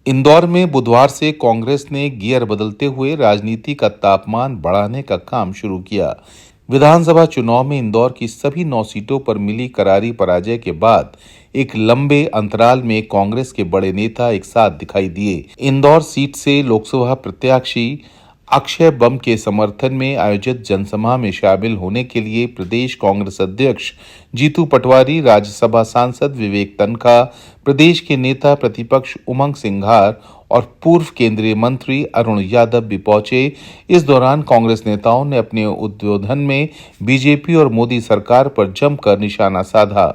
इंदौर में बुधवार से कांग्रेस ने गियर बदलते हुए राजनीति का तापमान बढ़ाने का काम शुरू किया। विधानसभा चुनाव में इंदौर की सभी 9 सीटों पर मिली करारी पराजय के बाद एक लंबे अंतराल में कांग्रेस के बड़े नेता एक साथ दिखाई दिए। इंदौर सीट से लोकसभा प्रत्याशी अक्षय बम के समर्थन में आयोजित जनसभा में शामिल होने के लिए प्रदेश कांग्रेस अध्यक्ष जीतू पटवारी, राज्यसभा सांसद विवेक तन्खा, प्रदेश के नेता प्रतिपक्ष उमंग सिंघार और पूर्व केंद्रीय मंत्री अरुण यादव भी पहुंचे। इस दौरान कांग्रेस नेताओं ने अपने उद्बोधन में बीजेपी और मोदी सरकार पर जमकर निशाना साधा।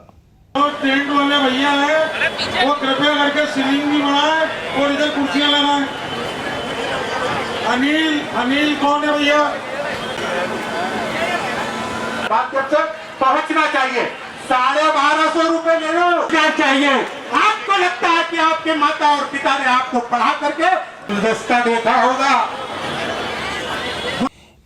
टेंट वाले भैया हैं, वो कृपया करके सीलिंग भी बनाए और इधर कुर्सियां लगाएं। अनिल कौन है भैया? बात तक पहुंचना चाहिए। 1250 रुपए ले लो, क्या चाहिए? आपको लगता है कि आपके माता और पिता ने आपको पढ़ा करके गुलदस्ता देखा होगा?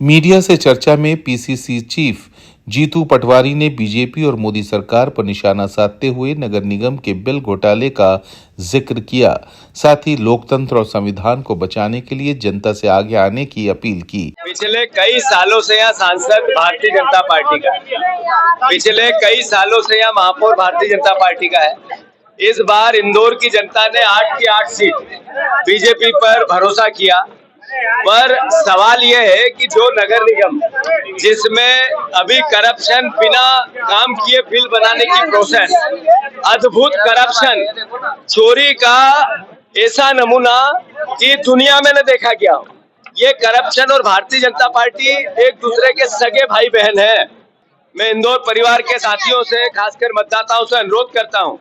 मीडिया से चर्चा में पीसीसी चीफ जीतू पटवारी ने बीजेपी और मोदी सरकार पर निशाना साधते हुए नगर निगम के बिल घोटाले का जिक्र किया। साथ ही लोकतंत्र और संविधान को बचाने के लिए जनता से आगे आने की अपील की। पिछले कई सालों से यहाँ सांसद भारतीय जनता पार्टी का है, पिछले कई सालों से यहाँ महापौर भारतीय जनता पार्टी का है। इस बार इंदौर की जनता ने 8 की 8 सीट बीजेपी पर भरोसा किया, पर सवाल यह है कि जो नगर निगम जिसमें अभी करप्शन बिना काम किए बिल बनाने की प्रोसेस, अद्भुत करप्शन, चोरी का ऐसा नमूना कि दुनिया में न देखा गया हो। ये करप्शन और भारतीय जनता पार्टी एक दूसरे के सगे भाई बहन है। मैं इंदौर परिवार के साथियों से, खासकर मतदाताओं से अनुरोध करता हूं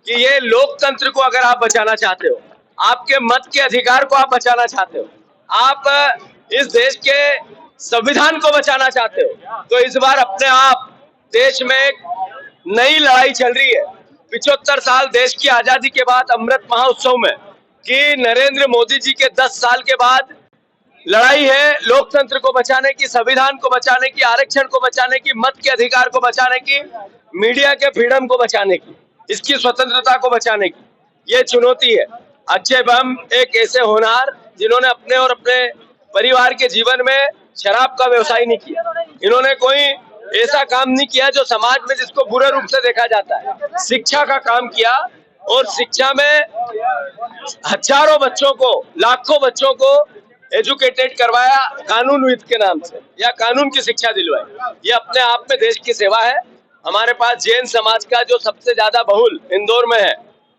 कि ये लोकतंत्र को अगर आप बचाना चाहते हो, आपके मत के अधिकार को आप बचाना चाहते हो, आप इस देश के संविधान को बचाना चाहते हो, तो इस बार अपने आप देश में एक नई लड़ाई चल रही है। 75 साल देश की आजादी के बाद अमृत महोत्सव में कि नरेंद्र मोदी जी के 10 साल के बाद लड़ाई है लोकतंत्र को बचाने की, संविधान को बचाने की, आरक्षण को बचाने की, मत के अधिकार को बचाने की, मीडिया के फ्रीडम को बचाने की, इसकी स्वतंत्रता को बचाने की। ये चुनौती है। अक्षय बम एक ऐसे होनहार जिन्होंने अपने और अपने परिवार के जीवन में शराब का व्यवसाय नहीं किया, इन्होंने कोई ऐसा काम नहीं किया जो समाज में जिसको बुरे रूप से देखा जाता है। शिक्षा का काम किया और शिक्षा में हजारों बच्चों को, लाखों बच्चों को एजुकेटेड करवाया कानूनविद के नाम से, या कानून की शिक्षा दिलवाई। ये अपने आप में देश की सेवा है। हमारे पास जैन समाज का जो सबसे ज्यादा बहुल इंदौर में है,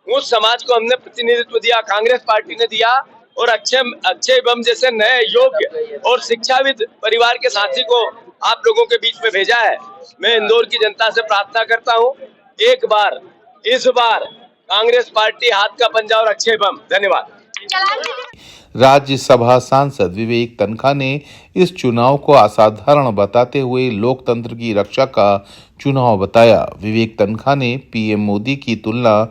उस समाज को हमने प्रतिनिधित्व दिया, कांग्रेस पार्टी ने दिया, और अक्षय बम जैसे नए योग्य और शिक्षाविद परिवार के साथी को आप लोगों के बीच में भेजा है। मैं इंदौर की जनता से प्रार्थना करता हूं, एक बार इस बार कांग्रेस पार्टी हाथ का पंजा और अक्षय बम। धन्यवाद। राज्यसभा सांसद विवेक तन्खा ने इस चुनाव को असाधारण बताते हुए लोकतंत्र की रक्षा का चुनाव बताया। विवेक तन्खा ने पीएम मोदी की तुलना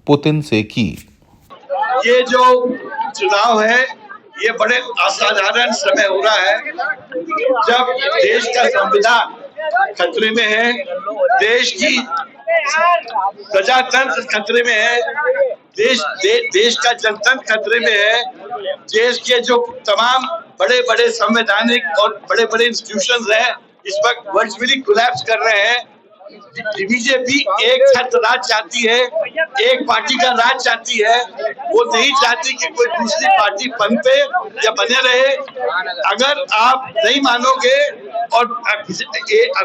पुतिन से की। ये जो चुनाव है, ये बड़े असाधारण समय हो रहा है जब देश का संविधान खतरे में है, देश की प्रजातंत्र खतरे में है, देश का जनतंत्र खतरे में है। देश के जो तमाम बड़े बड़े संवैधानिक और बड़े बड़े इंस्टीट्यूशंस हैं, इस वक्त वर्चुअली कोलैप्स कर रहे हैं। बीजेपी एक छत्र राज चाहती है, एक पार्टी का राज चाहती है। वो नहीं चाहती कि कोई दूसरी पार्टी पनपे या बने रहे। अगर आप नहीं मानोगे और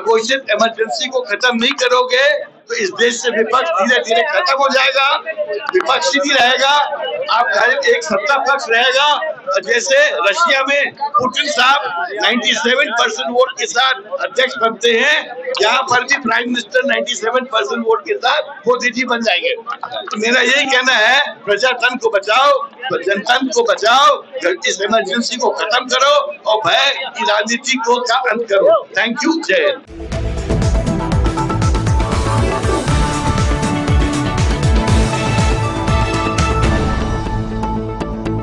घोषित इमरजेंसी को खत्म नहीं करोगे तो इस देश से विपक्ष धीरे धीरे खत्म हो जाएगा, विपक्ष ही नहीं रहेगा, आप एक सत्ता पक्ष रहेगा। जैसे रशिया में पुतिन साहब 97% वोट के साथ अध्यक्ष बनते हैं, यहाँ पर भी प्राइम मिनिस्टर 97% वोट के साथ मोदी जी बन जाएंगे। तो मेरा यही कहना है, प्रजातंत्र को बचाओ, जनतंत्र को बचाओ, इस इमरजेंसी को खत्म करो और भय की राजनीति को का अंत करो। Thank you. जय हिंद।